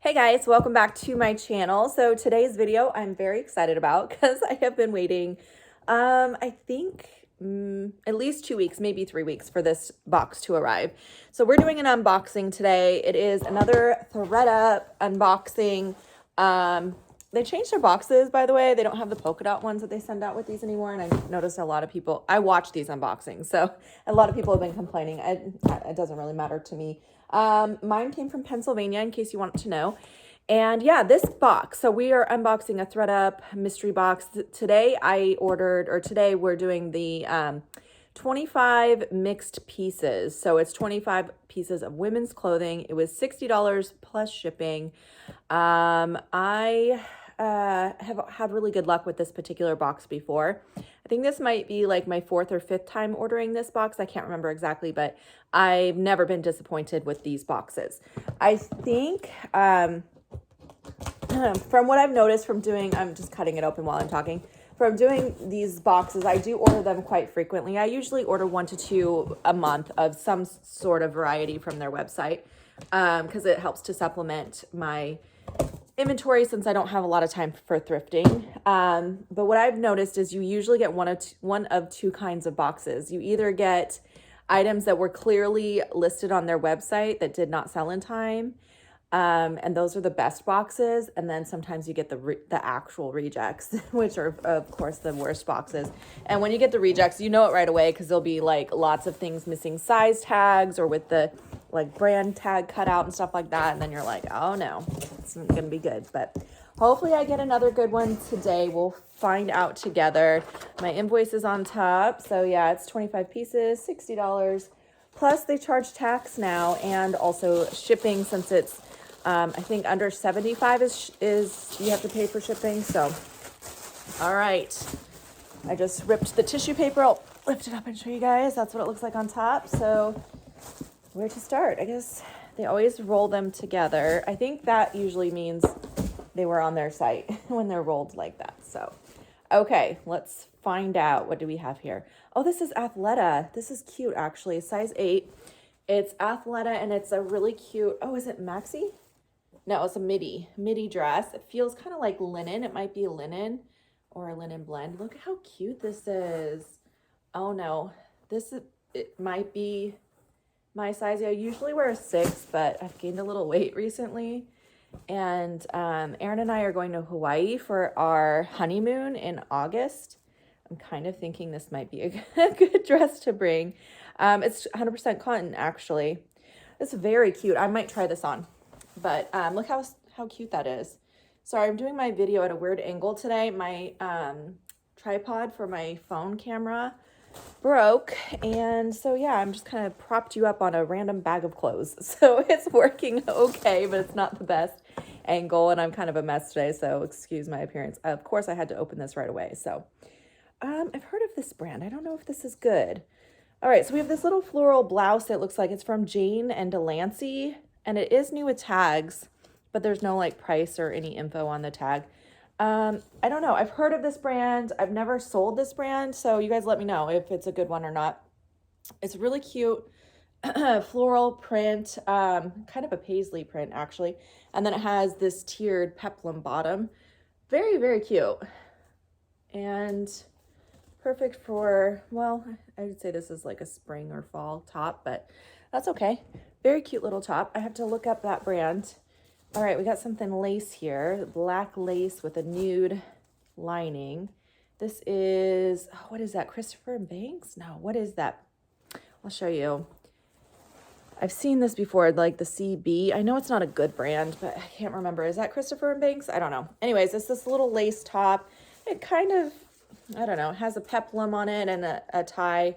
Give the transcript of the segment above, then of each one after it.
Hey guys, welcome back to my channel. So today's video I'm very excited about because I have been waiting, I think at least 2 weeks, maybe 3 weeks for this box to arrive. So we're doing an unboxing today. It is another Thredup unboxing. They changed their boxes, by the way. They don't have the polka dot ones that they send out with these anymore. And I noticed a lot of people, I watch these unboxings, so a lot of people have been complaining. It doesn't really matter to me. Mine came from Pennsylvania, in case you want to know. And yeah, this box. So we are unboxing a Thredup mystery box. Today today we're doing the 25 mixed pieces. So it's 25 pieces of women's clothing. It was $60 plus shipping. I have had really good luck with this particular box before. I think this might be like my 4th or 5th time ordering this box. I can't remember exactly, but I've never been disappointed with these boxes. I think from what I've noticed from doing, I'm just cutting it open while I'm talking, from doing these boxes, I do order them quite frequently. I usually order 1 to 2 a month of some sort of variety from their website because it helps to supplement my inventory since I don't have a lot of time for thrifting. But what I've noticed is you usually get one of two kinds of boxes. You either get items that were clearly listed on their website that did not sell in time, and those are the best boxes. And then sometimes you get the actual rejects, which are of course the worst boxes. And when you get the rejects, you know it right away because there'll be like lots of things missing size tags or with the like brand tag cut out and stuff like that. And then you're like, oh no, it's not gonna be good. But hopefully I get another good one today. We'll find out together. My invoice is on top. So yeah, it's 25 pieces, $60. Plus they charge tax now and also shipping since it's, I think under 75 is you have to pay for shipping. So, all right. I just ripped the tissue paper. I'll lift it up and show you guys. That's what it looks like on top. So where to start? I guess they always roll them together. I think that usually means they were on their site when they're rolled like that. So, okay, let's find out. What do we have here? Oh, this is Athleta. This is cute, actually. Size 8. It's Athleta, and it's a really cute, oh, is it maxi? No, it's a midi dress. It feels kind of like linen. It might be a linen or a linen blend. Look at how cute this is. Oh no, it might be my size. I usually wear a 6, but I've gained a little weight recently. And Aaron and I are going to Hawaii for our honeymoon in August. I'm kind of thinking this might be a good dress to bring. It's 100% cotton, actually. It's very cute. I might try this on. But look how cute that is. Sorry, I'm doing my video at a weird angle today. My tripod for my phone camera broke, and so yeah, I'm just kind of propped you up on a random bag of clothes. So it's working okay, but it's not the best angle, and I'm kind of a mess today, so excuse my appearance. Of course, I had to open this right away. So I've heard of this brand. I don't know if this is good. All right, so we have this little floral blouse. It looks like it's from Jane and Delancey, and it is new with tags, but there's no like price or any info on the tag. I don't know. I've heard of this brand. I've never sold this brand, so you guys let me know if it's a good one or not. It's really cute floral print, kind of a paisley print actually, and then it has this tiered peplum bottom. Very, very cute and perfect for, well, I would say this is like a spring or fall top, but that's okay. Very cute little top. I have to look up that brand. All right, we got something lace here, black lace with a nude lining. This is, oh, what is that, Christopher & Banks? No, what is that? I'll show you. I've seen this before, like the CB. I know it's not a good brand, but I can't remember. Is that Christopher & Banks? I don't know. Anyways, it's this little lace top. It kind of, I don't know, it has a peplum on it and a tie.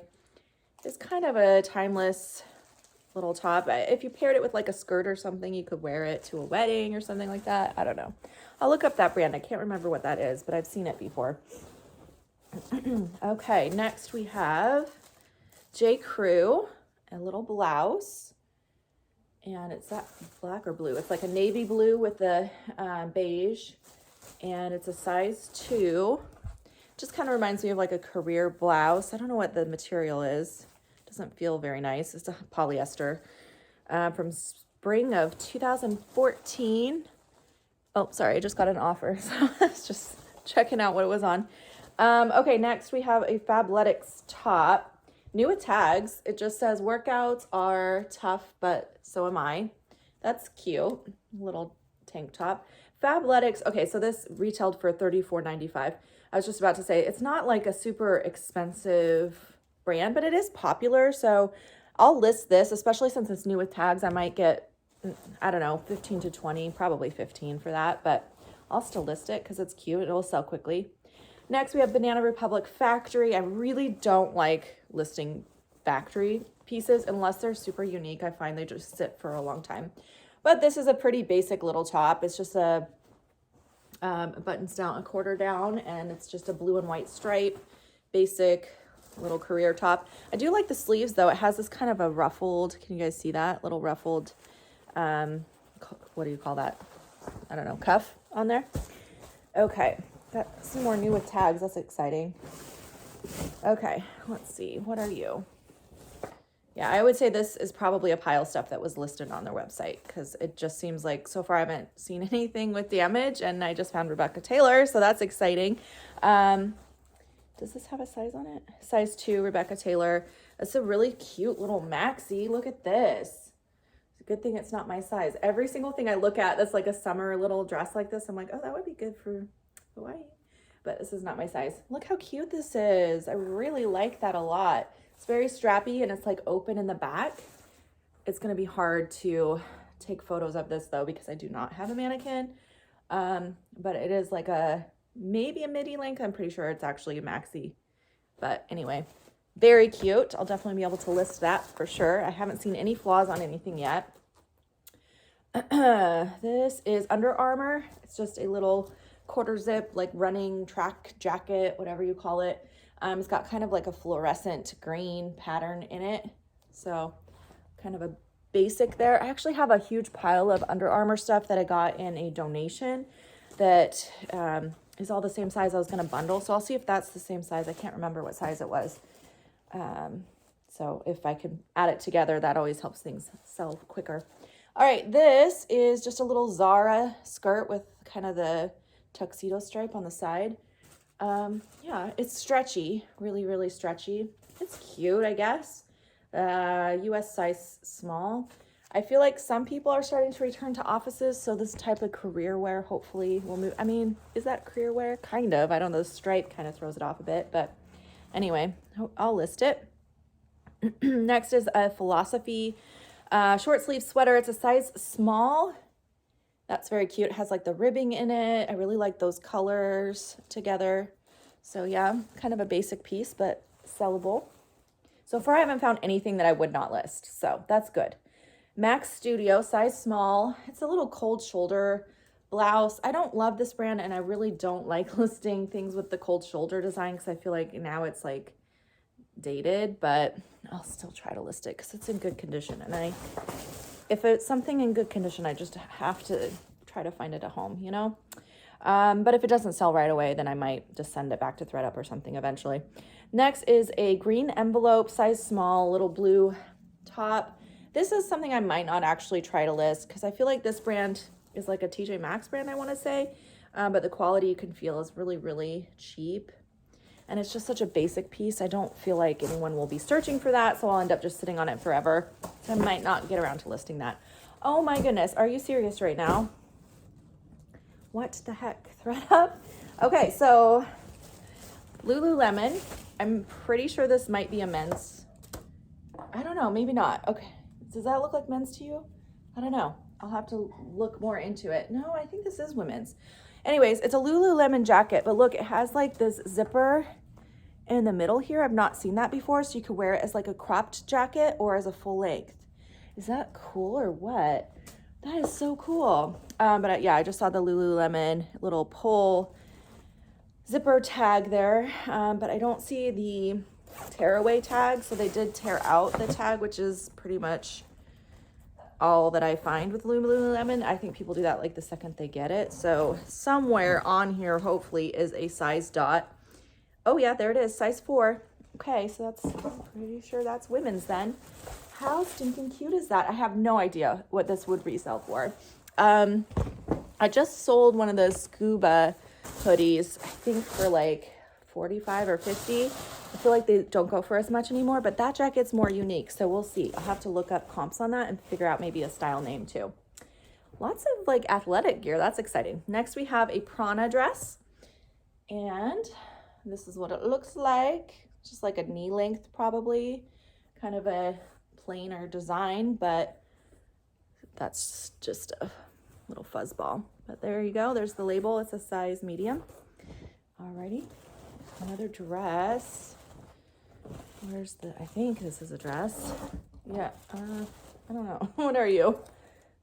It's kind of a timeless little top. If you paired it with like a skirt or something, you could wear it to a wedding or something like that. I don't know. I'll look up that brand. I can't remember what that is, but I've seen it before. Okay, next we have J. Crew, a little blouse. And it's that black or blue. It's like a navy blue with the beige. And it's a size 2. Just kind of reminds me of like a career blouse. I don't know what the material is. Doesn't feel very nice. It's a polyester from spring of 2014. Oh, sorry, I just got an offer, so I was just checking out what it was on. Okay, next we have a Fabletics top. New with tags. It just says workouts are tough, but so am I. That's cute. Little tank top. Fabletics. Okay, so this retailed for $34.95. I was just about to say it's not like a super expensive brand, but it is popular. So I'll list this, especially since it's new with tags. I might get, I don't know, 15 to 20, probably 15 for that, but I'll still list it because it's cute. It'll sell quickly. Next, we have Banana Republic Factory. I really don't like listing factory pieces unless they're super unique. I find they just sit for a long time. But this is a pretty basic little top. It's just a buttons down, a quarter down, and it's just a blue and white stripe, basic little career top. I do like the sleeves though. It has this kind of a ruffled, can you guys see that? Little ruffled, what do you call that? I don't know, cuff on there. Okay. Got some more new with tags. That's exciting. Okay, let's see. What are you? Yeah, I would say this is probably a pile of stuff that was listed on their website because it just seems like so far I haven't seen anything with damage, and I just found Rebecca Taylor, so that's exciting. Does this have a size on it? Size 2, Rebecca Taylor. It's a really cute little maxi. Look at this. It's a good thing it's not my size. Every single thing I look at that's like a summer little dress like this, I'm like, oh, that would be good for Hawaii, but this is not my size. Look how cute this is. I really like that a lot. It's very strappy and it's like open in the back. It's going to be hard to take photos of this though because I do not have a mannequin, but it is like maybe a midi length. I'm pretty sure it's actually a maxi, but anyway, very cute. I'll definitely be able to list that for sure. I haven't seen any flaws on anything yet. This is Under Armour. It's just a little quarter zip, like running track jacket, whatever you call it. It's got kind of like a fluorescent green pattern in it. So kind of a basic there. I actually have a huge pile of Under Armour stuff that I got in a donation that is all the same size I was going to bundle. So I'll see if that's the same size. I can't remember what size it was. So if I can add it together, that always helps things sell quicker. All right, this is just a little Zara skirt with kind of the tuxedo stripe on the side. Yeah, it's stretchy, really, really stretchy. It's cute, I guess. US size small. I feel like some people are starting to return to offices, so this type of career wear hopefully will move. I mean, is that career wear? Kind of. I don't know, the stripe kind of throws it off a bit, but anyway, I'll list it. Next is a Philosophy short sleeve sweater. It's a size small. That's very cute. It has like the ribbing in it. I really like those colors together. So yeah, kind of a basic piece, but sellable. So far I haven't found anything that I would not list. So that's good. Max Studio, size small. It's a little cold shoulder blouse. I don't love this brand and I really don't like listing things with the cold shoulder design because I feel like now it's like dated, but I'll still try to list it because it's in good condition. And if it's something in good condition, I just have to try to find it at home, you know? But if it doesn't sell right away, then I might just send it back to Thredup or something eventually. Next is a green envelope, size small, little blue top. This is something I might not actually try to list because I feel like this brand is like a TJ Maxx brand, I want to say. But the quality you can feel is really, really cheap. And it's just such a basic piece. I don't feel like anyone will be searching for that, so I'll end up just sitting on it forever. So I might not get around to listing that. Oh my goodness, are you serious right now? What the heck, Thredup? Okay, so Lululemon. I'm pretty sure this might be a men's. I don't know, maybe not. Okay, does that look like men's to you? I don't know. I'll have to look more into it. No, I think this is women's. Anyways, it's a Lululemon jacket, but look, it has like this zipper in the middle here. I've not seen that before, so you could wear it as like a cropped jacket or as a full length. Is that cool or what? That is so cool. But yeah, I just saw the Lululemon little pull zipper tag there, but I don't see the tearaway tag, so they did tear out the tag, which is pretty much all that I find with Lululemon. I think people do that like the second they get it. So somewhere on here hopefully is a size dot. Oh yeah, there it is, size 4. Okay, so I'm pretty sure that's women's then. How stinking cute is that? I have no idea what this would resell for. I just sold one of those scuba hoodies, I think for like 45 or 50. I feel like they don't go for as much anymore, but that jacket's more unique. So we'll see. I'll have to look up comps on that and figure out maybe a style name too. Lots of like athletic gear. That's exciting. Next we have a Prana dress. And this is what it looks like. Just like a knee length probably. Kind of a plainer design, but that's just a little fuzzball. But there you go. There's the label. It's a size medium. Alrighty. Another dress. Where's the, I think this is a dress. Yeah. I don't know. What are you?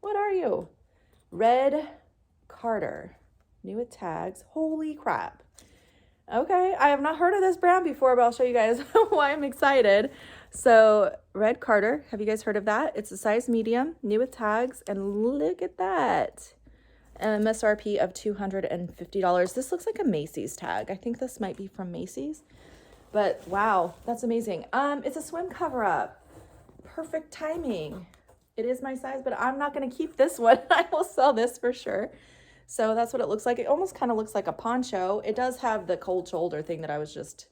What are you? Red Carter. New with tags. Holy crap. Okay. I have not heard of this brand before, but I'll show you guys why I'm excited. So Red Carter, have you guys heard of that? It's a size medium, new with tags, and look at that. MSRP of $250. This looks like a Macy's tag. I think this might be from Macy's, but wow, that's amazing. It's a swim cover up. Perfect timing. It is my size, but I'm not going to keep this one. I will sell this for sure. So that's what it looks like. It almost kind of looks like a poncho. It does have the cold shoulder thing that I was just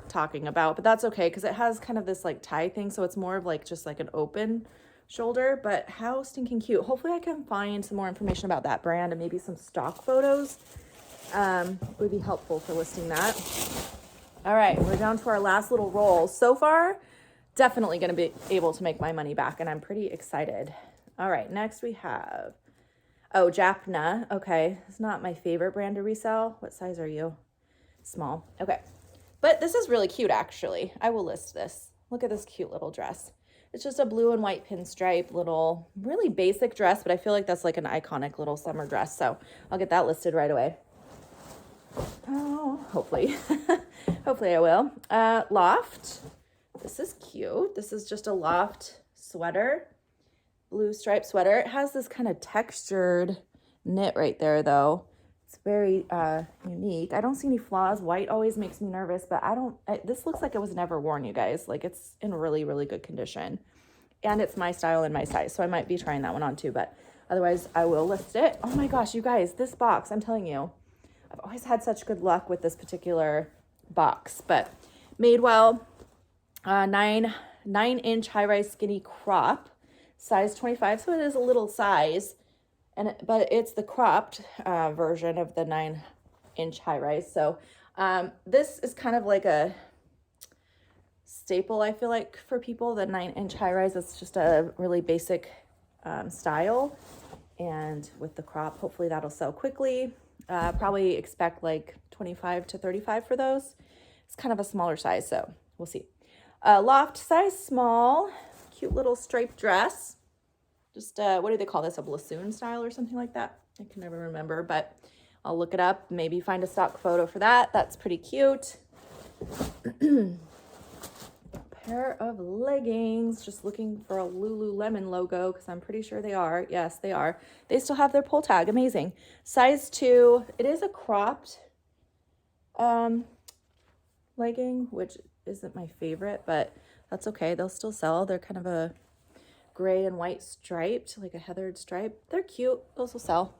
talking about, but that's okay because it has kind of this like tie thing, so it's more of like just like an open shoulder. But how stinking cute. Hopefully I can find some more information about that brand and maybe some stock photos would be helpful for listing that. All right, we're down to our last little roll. So far, definitely going to be able to make my money back, and I'm pretty excited. All right, next we have, oh, Japna. Okay, it's not my favorite brand to resell. What size are you? Small. Okay. But this is really cute, actually. I will list this. Look at this cute little dress. It's just a blue and white pinstripe little, really basic dress, but I feel like that's like an iconic little summer dress. So I'll get that listed right away. Oh, hopefully. Hopefully I will. Loft. This is cute. This is just a Loft sweater. Blue striped sweater. It has this kind of textured knit right there, though. It's very unique. I don't see any flaws. White always makes me nervous, but this looks like it was never worn, you guys. Like, it's in really, really good condition. And it's my style and my size, so I might be trying that one on too, but otherwise I will list it. Oh my gosh, you guys, this box, I'm telling you, I've always had such good luck with this particular box. But Madewell, 9-inch high-rise skinny crop, size 25, so it is a little size. But it's the cropped version of the 9-inch high rise. So this is kind of like a staple, I feel like, for people. The 9-inch high rise, it's just a really basic style. And with the crop, hopefully that'll sell quickly. Probably expect like 25 to 35 for those. It's kind of a smaller size, so we'll see. Loft size small, cute little striped dress. Just, what do they call this? A blossoon style or something like that? I can never remember, but I'll look it up. Maybe find a stock photo for that. That's pretty cute. Pair of leggings. Just looking for a Lululemon logo because I'm pretty sure they are. Yes, they are. They still have their pull tag. Amazing. Size 2. It is a cropped legging, which isn't my favorite, but that's okay. They'll still sell. They're kind of a gray and white striped, like a heathered stripe. They're cute. Those will sell.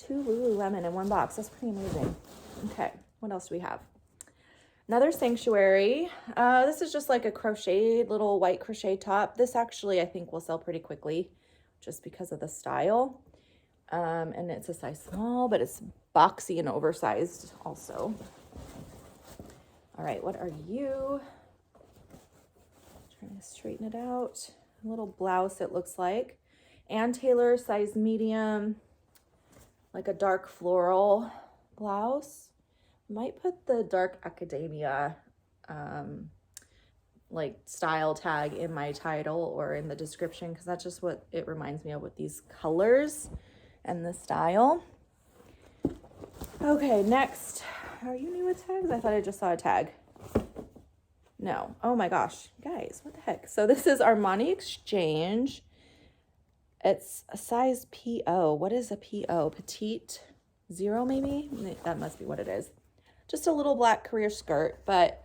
2 Lululemon in one box. That's pretty amazing. Okay, what else do we have? Another Sanctuary. This is just like a crocheted little white crochet top. This actually I think will sell pretty quickly just because of the style. And it's a size small, but it's boxy and oversized also. All right, what are you? Trying to straighten it out. A little blouse, it looks like. Ann Taylor, size medium, like a dark floral blouse. Might put the dark academia like style tag in my title or in the description because that's just what it reminds me of with these colors and the style. Okay, next. Are you new with tags? I thought I just saw a tag. No. Oh my gosh. Guys, what the heck? So this is Armani Exchange. It's a size PO. What is a PO? Petite 0 maybe? That must be what it is. Just a little black career skirt, but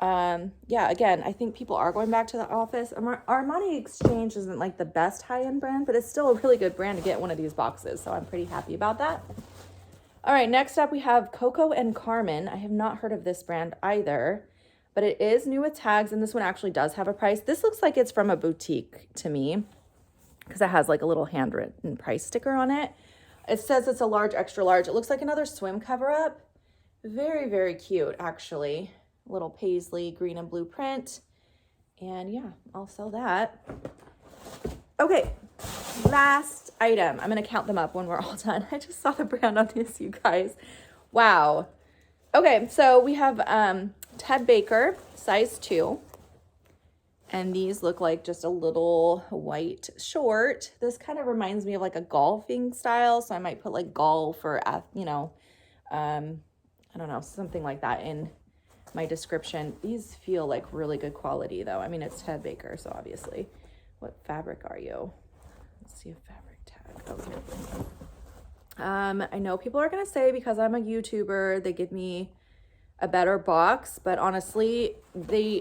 Yeah, again, I think people are going back to the office. Armani Exchange isn't like the best high-end brand, but it's still a really good brand to get one of these boxes. So I'm pretty happy about that. All right, next up we have Coco and Carmen. I have not heard of this brand either, but it is new with tags, and this one actually does have a price. This looks like it's from a boutique to me because it has like a little handwritten price sticker on it. It says it's a large, extra large. It looks like another swim cover-up. Very, very cute, actually. Little paisley green and blue print. And yeah, I'll sell that. Okay, last item. I'm going to count them up when we're all done. I just saw the brand on this, you guys. Wow. Okay, so we have Ted Baker, size 2. And these look like just a little white short. This kind of reminds me of like a golfing style. So I might put like golf or, you know, I don't know, something like that in my description. These feel like really good quality though. I mean, it's Ted Baker, so obviously. What fabric are you? Let's see a fabric tag. Okay. I know people are gonna say because I'm a YouTuber, they give me a better box, but honestly,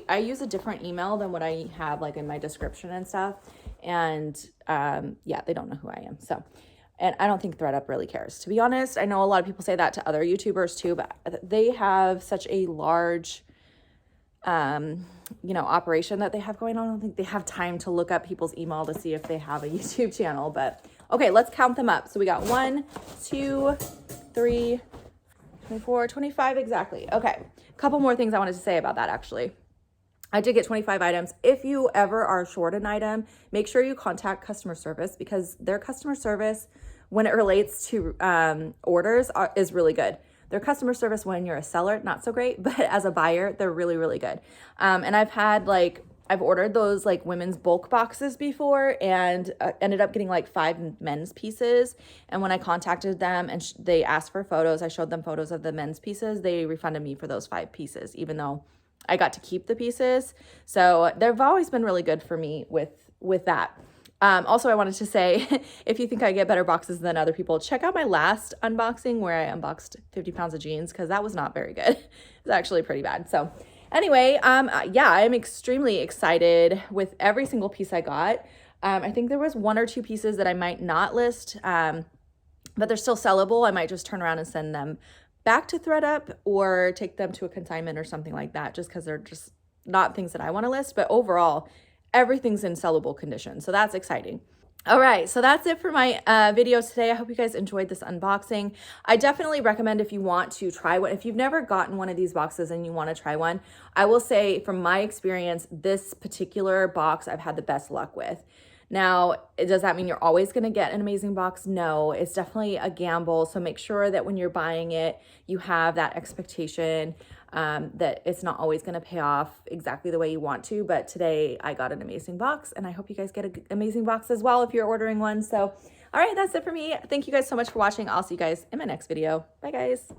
I use a different email than what I have like in my description and stuff. And yeah, they don't know who I am. So, and I don't think Thredup really cares. To be honest, I know a lot of people say that to other YouTubers too, but they have such a large, you know, operation that they have going on. I don't think they have time to look up people's email to see if they have a YouTube channel, but okay, let's count them up. So we got 1, 2, 3, 24, 25 exactly. Okay, a couple more things I wanted to say about that actually. I did get 25 items. If you ever are short an item, make sure you contact customer service because their customer service, when it relates to orders, is really good. Their customer service when you're a seller, not so great, but as a buyer, they're really, really good. And I've ordered those like women's bulk boxes before and ended up getting like 5 men's pieces. And when I contacted them and they asked for photos, I showed them photos of the men's pieces. They refunded me for those 5 pieces, even though I got to keep the pieces. So they've always been really good for me with that. Also, I wanted to say, if you think I get better boxes than other people, check out my last unboxing where I unboxed 50 pounds of jeans because that was not very good. It was actually pretty bad. So anyway, yeah, I'm extremely excited with every single piece I got. I think there was 1 or 2 pieces that I might not list, but they're still sellable. I might just turn around and send them back to Thredup or take them to a consignment or something like that, just because they're just not things that I want to list. But overall, everything's in sellable condition. So that's exciting. All right, so that's it for my video today. I hope you guys enjoyed this unboxing. I definitely recommend if you want to try one. If you've never gotten one of these boxes and you want to try one, I will say from my experience, this particular box I've had the best luck with. Now, does that mean you're always going to get an amazing box? No, it's definitely a gamble. So make sure that when you're buying it, you have that expectation that it's not always going to pay off exactly the way you want to. But today I got an amazing box and I hope you guys get an amazing box as well if you're ordering one. So, all right, that's it for me. Thank you guys so much for watching. I'll see you guys in my next video. Bye guys.